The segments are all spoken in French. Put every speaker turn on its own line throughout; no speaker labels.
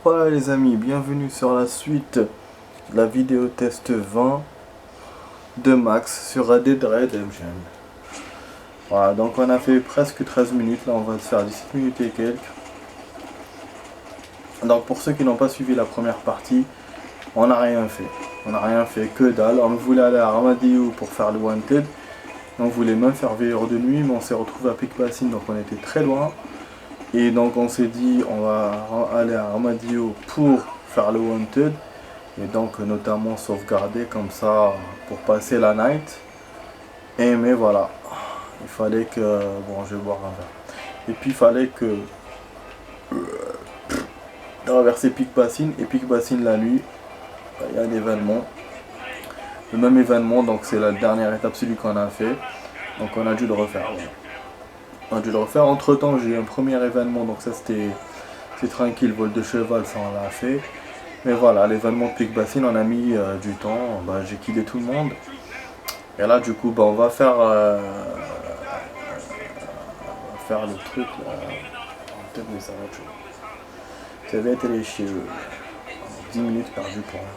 Voilà les amis, bienvenue sur la suite de la vidéo test 20 de Max sur Red Dead Redemption. Voilà, donc on a fait presque 13 minutes, là on va faire 17 minutes et quelques. Donc pour ceux qui n'ont pas suivi la première partie, on n'a rien fait. On n'a rien fait, que dalle. On voulait aller à Armadillo pour faire le Wanted. On voulait même faire veilleur de nuit, mais on s'est retrouvé à Pic Basin, donc on était très loin. Et donc on s'est dit on va aller à Armadillo pour faire le Wanted. Et donc notamment sauvegarder comme ça pour passer la night. Et mais voilà, il fallait que... Bon, je vais boire un verre. Et puis il fallait que... traverser Pic Basin. Et Pic Basin la nuit, il y a un événement. Le même événement, donc c'est la dernière étape, celui qu'on a fait. Donc on a dû le refaire. Voilà. On a dû le refaire. Entre temps j'ai eu un premier événement, donc ça c'était... C'est tranquille, vol de cheval, ça on l'a fait. Mais voilà, l'événement de Pic Basin, on a mis du temps. Bah, j'ai quitté tout le monde. Et là, du coup, bah, on va faire le truc. Là. Peut-être, mais ça va être chaud. Ça va être les cheveux. 10 minutes perdues pour moi.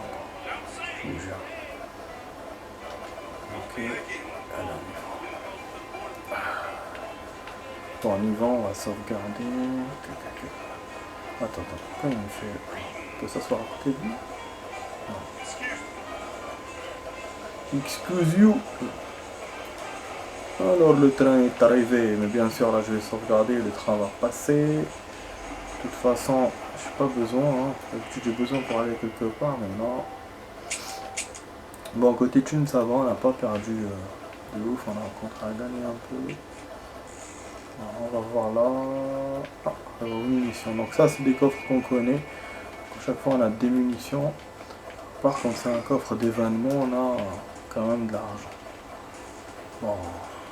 Je vous jure. Ok. Alors, bon, on y va, on va sauvegarder. Attends, pourquoi il me fait... On peut s'asseoir à côté de lui? Excuse you. Alors le train est arrivé, mais bien sûr là je vais sauvegarder, le train va passer. De toute façon, j'ai pas besoin, hein. J'ai besoin pour aller quelque part, mais non. Bon, côté thune ça va, on n'a pas perdu de ouf, on a un contrat à gagner un peu. Alors, on va voir là. Ah, munitions. Donc ça c'est des coffres qu'on connaît. À chaque fois on a des munitions. Par contre c'est un coffre d'événement, on a quand même de l'argent. Bon,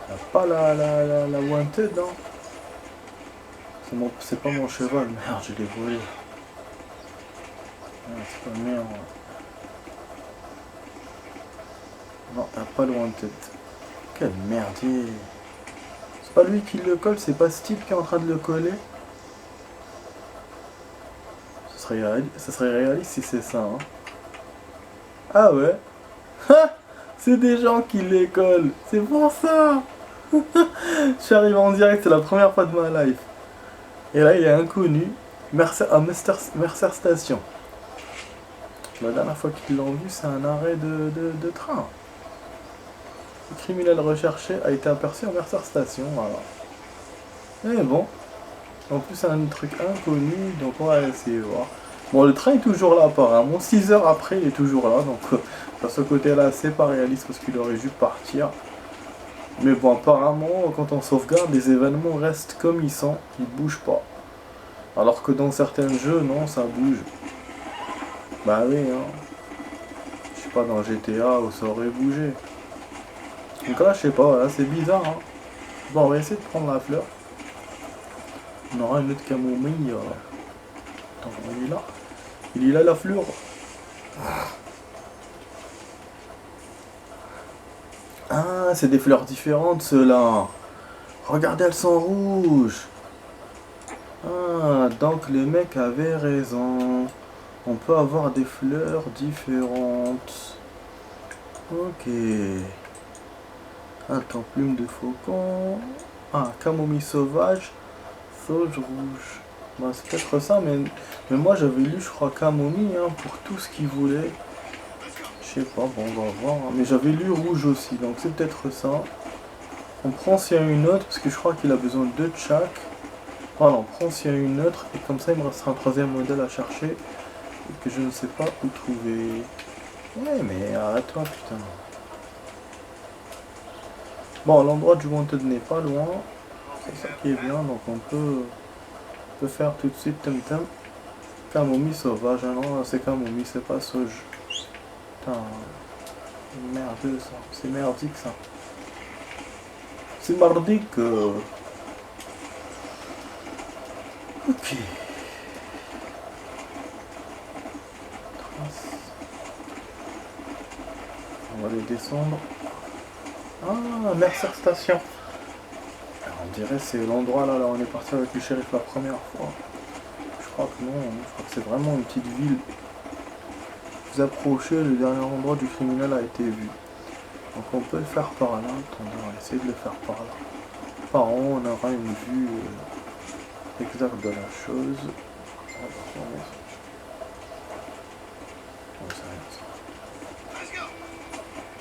on n'a pas la wanted, hein. C'est pas mon cheval, merde, je l'ai volé. Ah, c'est pas merde. Non, t'as pas le wanted. Quel merdier. C'est pas lui qui le colle, c'est pas Steve qui est en train de le coller. Ça serait réaliste si c'est ça, hein. Ah ouais. C'est des gens qui les collent. C'est pour ça. Je suis arrivé en direct, c'est la première fois de ma life. Et là, il y a un inconnu, Mercer Station. La dernière fois qu'ils l'ont vu, c'est un arrêt de train. Le criminel recherché a été aperçu à Mercer Station, voilà. Et bon, en plus c'est un truc inconnu, donc on va essayer de voir. Bon, le train est toujours là apparemment, 6 heures après il est toujours là, donc de ce côté-là c'est pas réaliste parce qu'il aurait dû partir. Mais bon, apparemment, quand on sauvegarde, les événements restent comme ils sont, ils bougent pas. Alors que dans certains jeux, non, ça bouge. Bah oui, hein. Je sais pas, dans GTA où ça aurait bougé. Donc là, je sais pas, voilà, c'est bizarre, hein. Bon, on va essayer de prendre la fleur. On aura une autre camomille. Attends, il est là. Il est là, la fleur. Ah, c'est des fleurs différentes, ceux-là. Regardez, elles sont rouges. Ah, donc les mecs avaient raison. On peut avoir des fleurs différentes. Ok. Attends, plume de faucon. Ah, camomille sauvage. Sauge rouge. Bah, c'est peut-être ça, mais moi j'avais lu, je crois, camomille, hein, pour tout ce qu'il voulait. Je sais pas, bon, on va voir. Hein. Mais j'avais lu rouge aussi, donc c'est peut-être ça. On prend s'il y a une autre, parce que je crois qu'il a besoin de 2 de chaque. Voilà, on prend s'il y a une autre, et comme ça il me restera un troisième modèle à chercher, et que je ne sais pas où trouver. Ouais, mais arrête-toi, putain. Bon, l'endroit du Wanted n'est pas loin. C'est ça qui est bien, donc on peut faire tout de suite Temtem. Camomille sauvage, ah non, c'est camomille, c'est pas sauge. Putain, merdeux ça, c'est merdique ça. C'est merdique. Ok. On va aller descendre. Ah, Mercer Station. On dirait c'est l'endroit là, on est parti avec le shérif la première fois. Je crois que non, hein. Je crois que c'est vraiment une petite ville. Vous approchez, le dernier endroit du criminel a été vu. Donc on peut le faire par là. Attendez, on va essayer de le faire par là. Par en haut, on aura une vue exacte de la chose.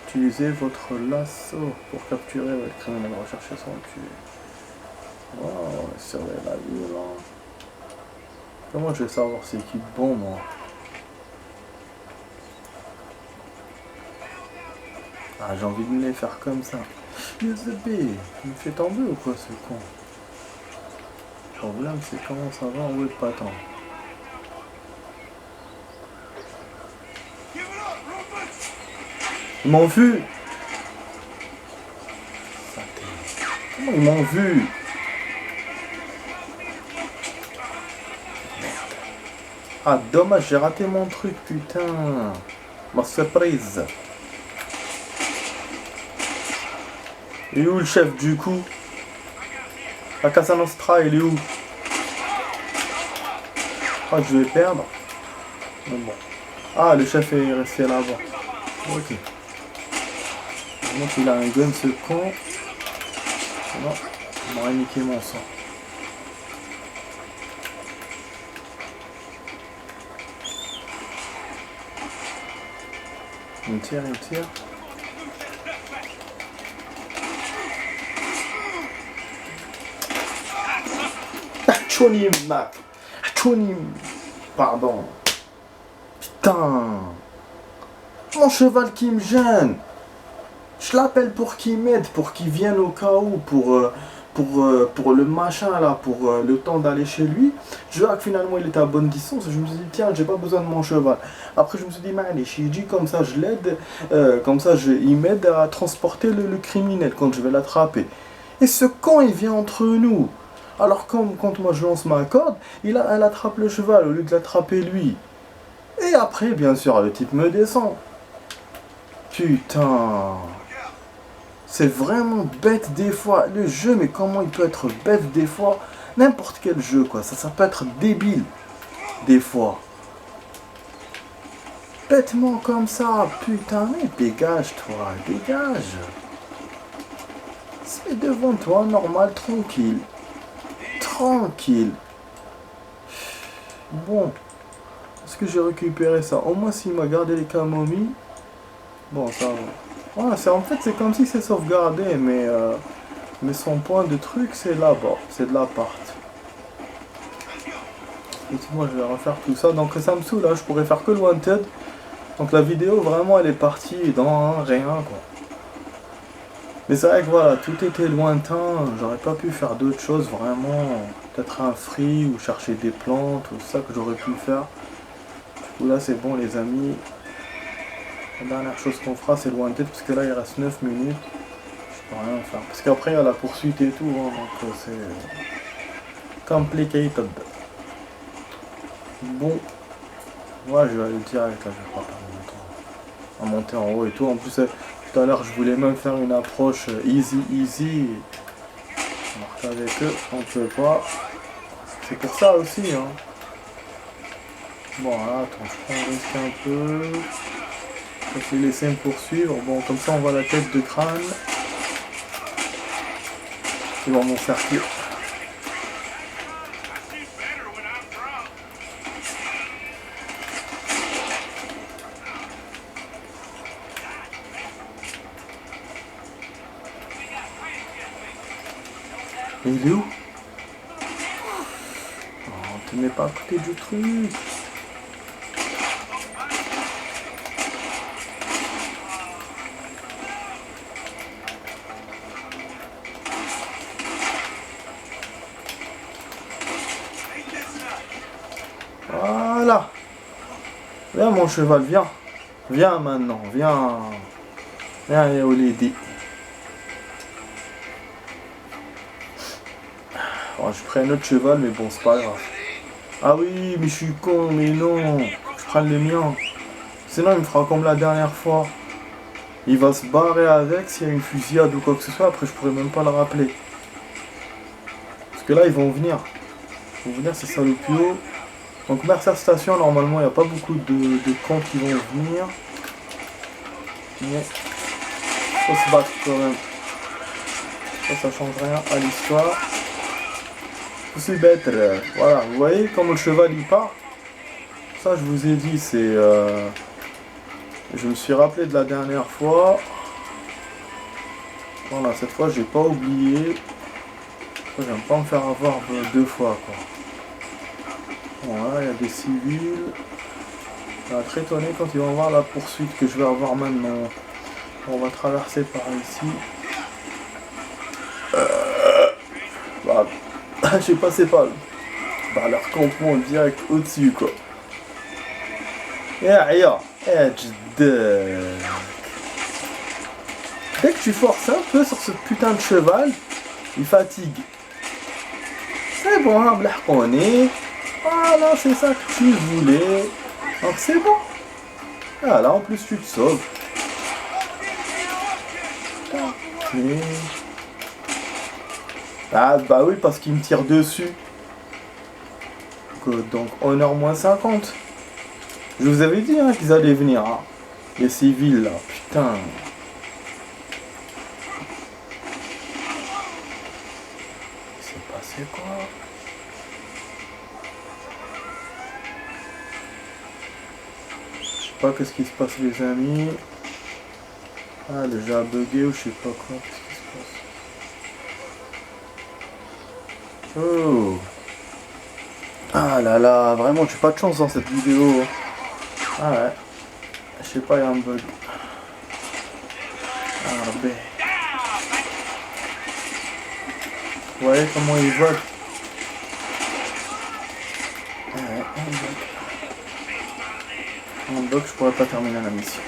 Utilisez votre lasso pour capturer le criminel recherché son tué. Wow, on surveille la ville là. Comment je vais savoir c'est qui de bon moi? Ah, j'ai envie de me les faire comme ça. USB, il me fait tomber ou quoi ce con? Le problème c'est comment ça va en haut de patin. Ils m'ont vu! Comment ils m'ont vu? Ah dommage, j'ai raté mon truc, putain. Ma surprise. Et où le chef du coup? La Casa Nostra, il est où? Ah, je vais perdre. Mais bon. Ah, le chef est resté là-bas. Ok. Donc il a un gun ce con. Non, il m'aurait niqué mon sang. Il tire, il tire. Chonim, Mac. Chonim. Pardon. Putain. Mon cheval qui me gêne. Je l'appelle pour qu'il m'aide, pour qu'il vienne au cas où, pour le machin là, pour le temps d'aller chez lui. Je vois que finalement il était à bonne distance. Je me suis dit, tiens, j'ai pas besoin de mon cheval. Après, je me suis dit, mais allez, j'ai dit comme ça, je l'aide, comme ça, il m'aide à transporter le criminel quand je vais l'attraper. Et ce con, il vient entre nous. Alors, quand moi je lance ma corde, elle attrape le cheval au lieu de l'attraper lui. Et après, bien sûr, le type me descend. Putain. C'est vraiment bête des fois. Le jeu, mais comment il peut être bête des fois? N'importe quel jeu, quoi. Ça peut être débile. Des fois. Bêtement comme ça. Putain, mais dégage, toi. Dégage. C'est devant toi, normal, tranquille. Tranquille. Bon. Est-ce que j'ai récupéré ça? Au moins, s'il m'a gardé les camomilles. Bon, ça va. Ouais, en fait, c'est comme si c'est sauvegardé, mais son point de truc, c'est là-bas. C'est de l'appart. Moi, je vais refaire tout ça. Donc, ça me saoule, là. Je pourrais faire que le Wanted. Donc, la vidéo, vraiment, elle est partie dans rien, quoi. Mais c'est vrai que, voilà, tout était lointain. J'aurais pas pu faire d'autres choses, vraiment. Peut-être un free ou chercher des plantes, ou ça que j'aurais pu faire. Du coup, là, c'est bon, les amis. La dernière chose qu'on fera, c'est le Wanted, parce que là, il reste 9 minutes. Je peux rien faire. Parce qu'après, il y a la poursuite et tout, hein, donc c'est complicated. Bon. Ouais, je vais aller direct, là, je vais pas perdre mon temps à monter en haut et tout. En plus, tout à l'heure, je voulais même faire une approche easy. Alors qu'avec eux, on peut pas. C'est pour ça aussi, hein. Bon, là, attends, je prends un risque un peu. Je vais laisser me poursuivre. Bon, comme ça, on voit la tête de crâne. C'est dans mon circuit. Mais il est où? Oh, tu n'es pas à côté du truc. Voilà. Viens mon cheval, viens. Viens maintenant, viens. Viens Léolidi. Oh, je prends un autre cheval, mais bon, c'est pas grave. Ah oui, mais je suis con, mais non. Je prends le mien. Sinon, il me fera comme la dernière fois. Il va se barrer avec s'il y a une fusillade ou quoi que ce soit. Après, je pourrais même pas le rappeler. Parce que là, ils vont venir. Ils vont venir, ces salopios. Donc Mercer Station, normalement, il n'y a pas beaucoup de camps qui vont venir. Mais faut se battre quand même. Ça change rien à l'histoire. Faut se battre. Voilà, vous voyez comment le cheval il part. Ça, je vous ai dit, c'est... Je me suis rappelé de la dernière fois. Voilà, cette fois, j'ai pas oublié. J'aime pas me faire avoir deux fois, quoi. Voilà, il y a des civils. Ça va être étonné quand ils vont voir la poursuite que je vais avoir maintenant. On va traverser par ici. Bah, je sais pas, c'est pas... Bah, leur campement direct au-dessus, quoi. يا جدك. Dès que tu forces un peu sur ce putain de cheval, il fatigue. C'est bon, on est. Voilà, c'est ça que tu voulais. Donc c'est bon. Ah là, en plus tu te sauves. Ah bah oui, parce qu'il me tire dessus. Donc honneur moins 50. Je vous avais dit hein, qu'ils allaient venir. Hein. Les civils là, putain. C'est passé quoi? Je sais pas qu'est-ce qui se passe les amis. Ah le jeu a bugué ou je sais pas quoi. Qu'est-ce qui se passe? Oh. Ah là là, vraiment j'ai pas de chance dans cette vidéo. Ah ouais. Je sais pas, il y a un bug. Ah ben. Vous voyez comment il vote. Ah ouais, un bug. Un bug, je pourrais pas terminer la mission.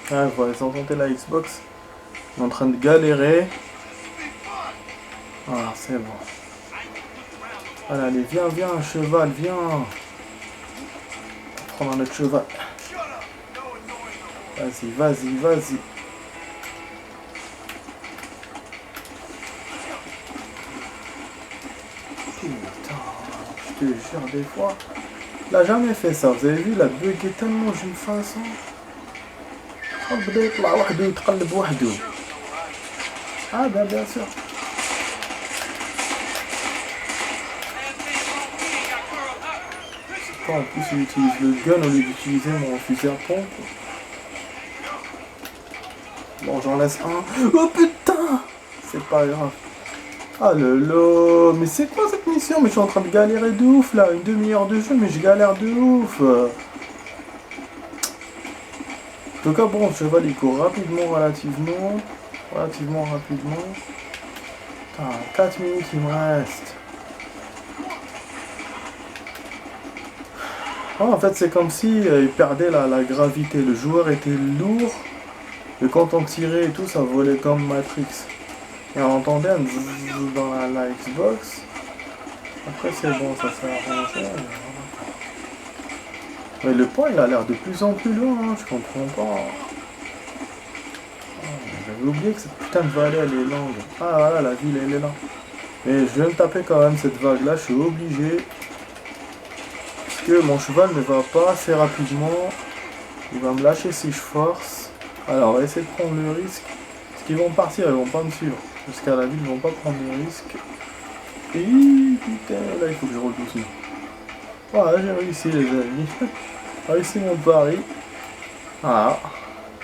Ah, voilà, ils ont tenté la Xbox. Ils sont en train de galérer. Ah, c'est bon. Allez, allez, viens, viens, cheval, viens. On va prendre notre cheval. Vas-y, vas-y, vas-y. Putain, je te jure, des fois. Il a jamais fait ça. Vous avez vu, il a bugué tellement d'une façon. بدا يطلع وحده ويتقلب وحده. Ah ben bien sûr. C'est pas en plus il utilise le gun au lieu d'utiliser mon fusil à pompe. Bon j'en laisse un. Oh putain. C'est pas grave. Ah lolo. Mais c'est quoi cette mission? Mais je suis en train de galérer de ouf là. Une demi-heure de jeu mais je galère de ouf. En tout cas, bon, le cheval il court rapidement, relativement rapidement. Putain, 4 minutes il me reste. Ah, en fait, c'est comme si il perdait la gravité. Le joueur était lourd, et quand on tirait et tout, ça volait comme Matrix. Et on entendait un zzzz dans la Xbox. Après, c'est bon, ça s'est arrangé. Mais le point il a l'air de plus en plus loin, hein, je comprends pas. Oh, j'avais oublié que cette putain de vallée elle est longue. Ah voilà, la ville elle est là. Et je viens de taper quand même cette vague là, je suis obligé. Parce que mon cheval ne va pas assez rapidement. Il va me lâcher si je force. Alors on va essayer de prendre le risque. Parce qu'ils vont partir, ils vont pas me suivre. Jusqu'à la ville, ils vont pas prendre le risque. Et putain, là il faut que je roule doucement. Voilà, j'ai réussi les amis. J'ai réussi mon pari. Voilà.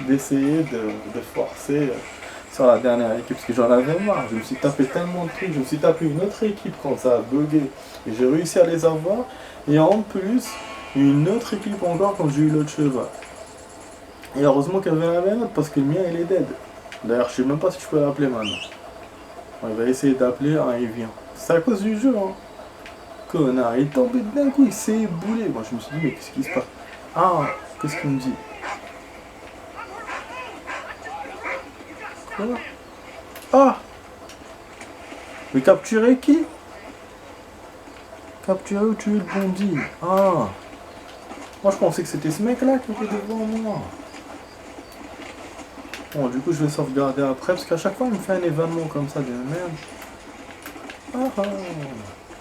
D'essayer de forcer sur la dernière équipe. Parce que j'en avais marre. Je me suis tapé tellement de trucs. Je me suis tapé une autre équipe quand ça a bugué. Et j'ai réussi à les avoir. Et en plus, une autre équipe encore quand j'ai eu l'autre cheval. Et heureusement qu'il y avait un autre parce que le mien il est dead. D'ailleurs, je sais même pas si je peux l'appeler maintenant. On va essayer d'appeler. Ah, il vient. C'est à cause du jeu, hein. Connard, il est tombé d'un coup, il s'est éboulé. Moi je me suis dit, mais qu'est-ce qui se passe? Ah, qu'est-ce qu'il me dit? Quoi? Ah! Mais capturer qui? Capturer ou tuer le bandit? Ah! Moi je pensais que c'était ce mec là qui était devant moi. Bon du coup je vais sauvegarder après parce qu'à chaque fois il me fait un événement comme ça de merde. Ah ah.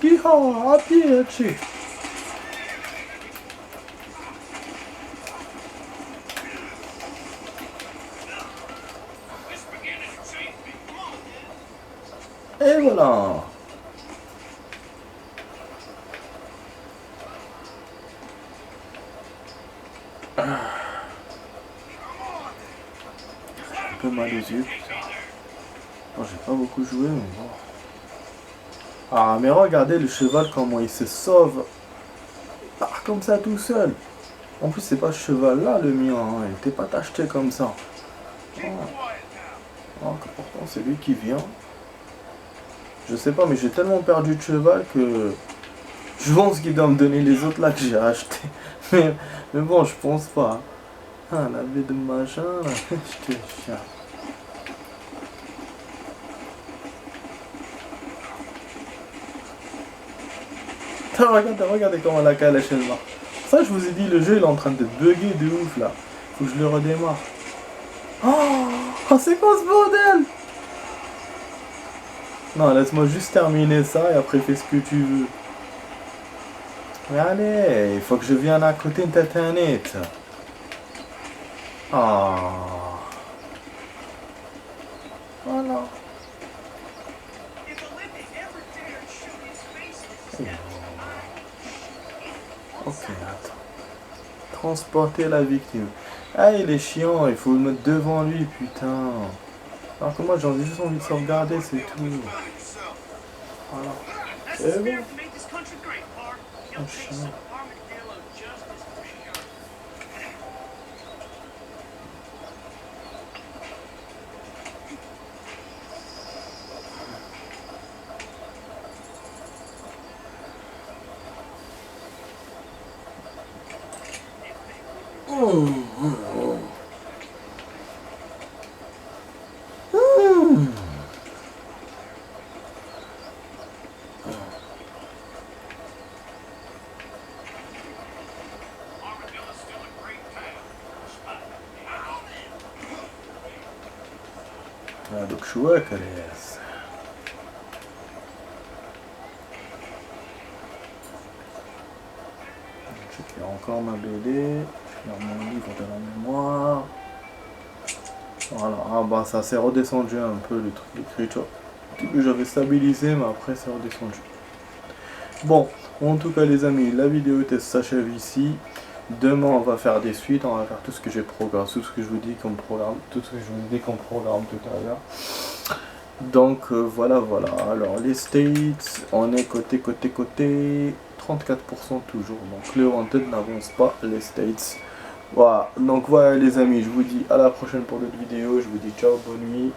Hi-ha, à pied, tchè. Et voilà. Un peu mal aux yeux. Bon, j'ai pas beaucoup joué, mais bon. Ah, mais regardez le cheval, comment il se sauve. Il part comme ça tout seul. En plus, c'est pas ce cheval-là le mien, hein. Il était pas acheté comme ça. Ah. Ah, pourtant, c'est lui qui vient. Je sais pas, mais j'ai tellement perdu de cheval que je pense qu'il doit me donner les autres là que j'ai acheté. Mais bon, je pense pas. Ah, la vie de machin, là. Je te chien. Regardez comment la calèche elle marche. Ça, je vous ai dit, le jeu il est en train de bugger de ouf là. Faut que je le redémarre. Oh, c'est quoi ce bordel? Non, laisse-moi juste terminer ça et après fais ce que tu veux. Mais allez, il faut que je vienne à côté de internet. Ah. Voilà. Ok, attends. Transporter la victime. Ah, il est chiant, il faut le mettre devant lui, putain. Alors que moi, j'ai juste envie de sauvegarder, c'est tout. Voilà. C'est bon. Oh, chiant. هذوك شواكر ياس. J'éclaire encore ma BD, j'éclaire mon livre de la mémoire. Voilà, ah bah ça s'est redescendu un peu le truc d'écriture. Au début j'avais stabilisé mais après c'est redescendu. Bon, en tout cas les amis, la vidéo s'achève ici. Demain on va faire des suites, on va faire tout ce que j'ai programmé, tout ce que je vous dis comme programme, tout ce que je vous dis comme programme tout à l'heure. Donc voilà. Alors les States, on est côté 34% toujours. Donc le Wanted n'avance pas, les States. Voilà, donc voilà les amis, je vous dis à la prochaine pour d'autres vidéos. Je vous dis ciao, bonne nuit.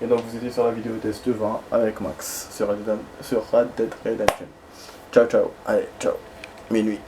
Et donc vous étiez sur la vidéo test 20 avec Max sur Red Dead Redemption. Ciao, allez, ciao, minuit.